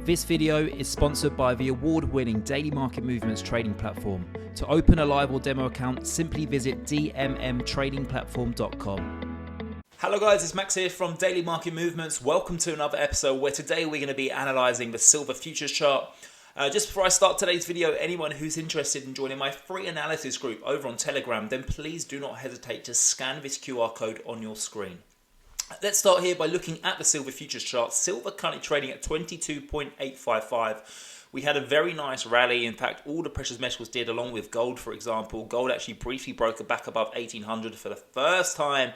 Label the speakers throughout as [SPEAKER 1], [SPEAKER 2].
[SPEAKER 1] This video is sponsored by the award-winning Daily Market Movements trading platform. To open a live or demo account, simply visit dmmtradingplatform.com. Hello guys, it's Max here from Daily Market Movements. Welcome to another episode where today we're going to be analysing the silver futures chart. Just before I start today's video, anyone who's interested in joining my free analysis group over on Telegram, then please do not hesitate to scan this QR code on your screen. Let's start here by looking at the silver futures chart. Silver currently trading at 22.855. We had a very nice rally. In fact, all the precious metals did, along with gold, for example. Gold actually briefly broke back above 1800 for the first time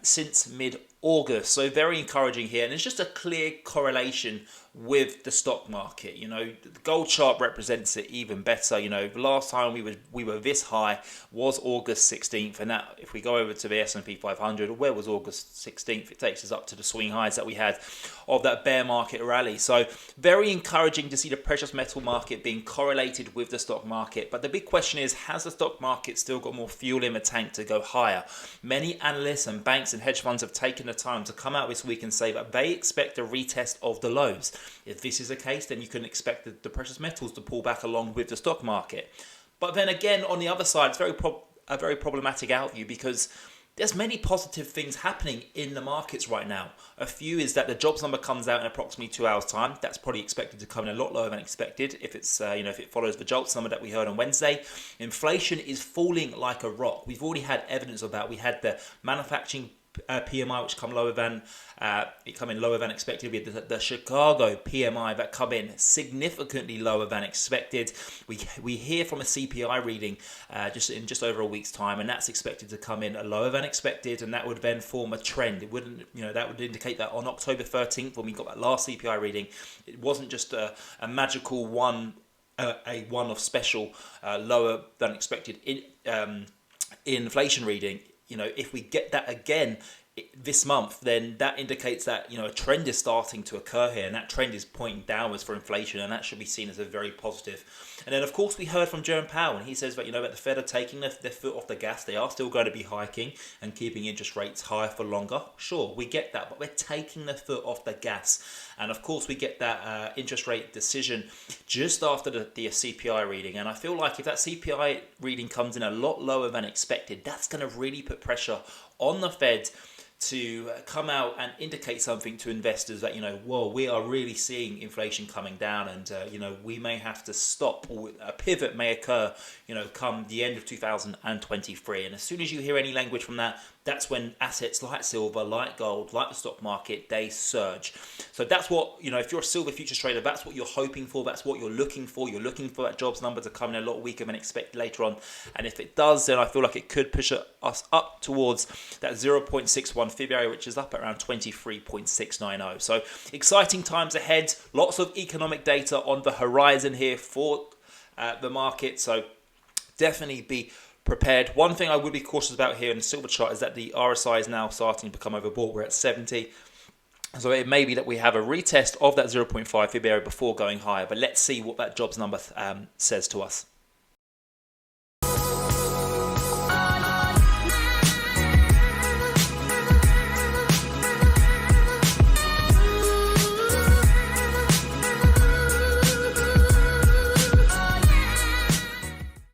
[SPEAKER 1] since mid-August. So very encouraging here. And it's just a clear correlation with the stock market. You know, the gold chart represents it even better. You know, the last time we were this high was August 16th, and that, if we go over to the S&P 500, where was August 16th? It takes us up to the swing highs that we had of that bear market rally. So very encouraging to see the precious metal market being correlated with the stock market. But the big question is, has the stock market still got more fuel in the tank to go higher? Many analysts and banks and hedge funds have taken the time to come out this week and say that they expect a retest of the lows. If this is the case, then you can expect the precious metals to pull back along with the stock market. But then again, on the other side, it's a very problematic outview, because there's many positive things happening in the markets right now. A few is that the jobs number comes out in approximately 2 hours' time. That's probably expected to come in a lot lower than expected if it's if it follows the jobs number that we heard on Wednesday. Inflation is falling like a rock. We've already had evidence of that. We had the manufacturing PMI, which come in lower than expected. We had the Chicago PMI that come in significantly lower than expected. We hear from a CPI reading just over a week's time, and that's expected to come in lower than expected, and that would then form a trend. It wouldn't, that would indicate that on October 13th, when we got that last CPI reading, it wasn't just a magical a one-off special lower than expected inflation reading. If we get that again this month, then that indicates that a trend is starting to occur here, and that trend is pointing downwards for inflation, and that should be seen as a very positive. And then, of course, we heard from Jerome Powell, and he says that that the Fed are taking their foot off the gas. They are still going to be hiking and keeping interest rates higher for longer. Sure, we get that, but we're taking their foot off the gas. And of course, we get that interest rate decision just after the CPI reading. And I feel like if that CPI reading comes in a lot lower than expected, that's going to really put pressure on the Fed to come out and indicate something to investors that, whoa, we are really seeing inflation coming down, and, we may have to stop, or a pivot may occur, come the end of 2023. And as soon as you hear any language from that, that's when assets like silver, like gold, like the stock market, they surge. So that's what, if you're a silver futures trader, that's what you're hoping for. That's what you're looking for. You're looking for that jobs number to come in a lot weaker than expected later on. And if it does, then I feel like it could push us up towards that 0.61 February, which is up at around 23.690. So exciting times ahead. Lots of economic data on the horizon here for the market. So definitely be prepared. One thing I would be cautious about here in the silver chart is that the RSI is now starting to become overbought. We're at 70. So it may be that we have a retest of that 0.5 February before going higher. But let's see what that jobs number says to us.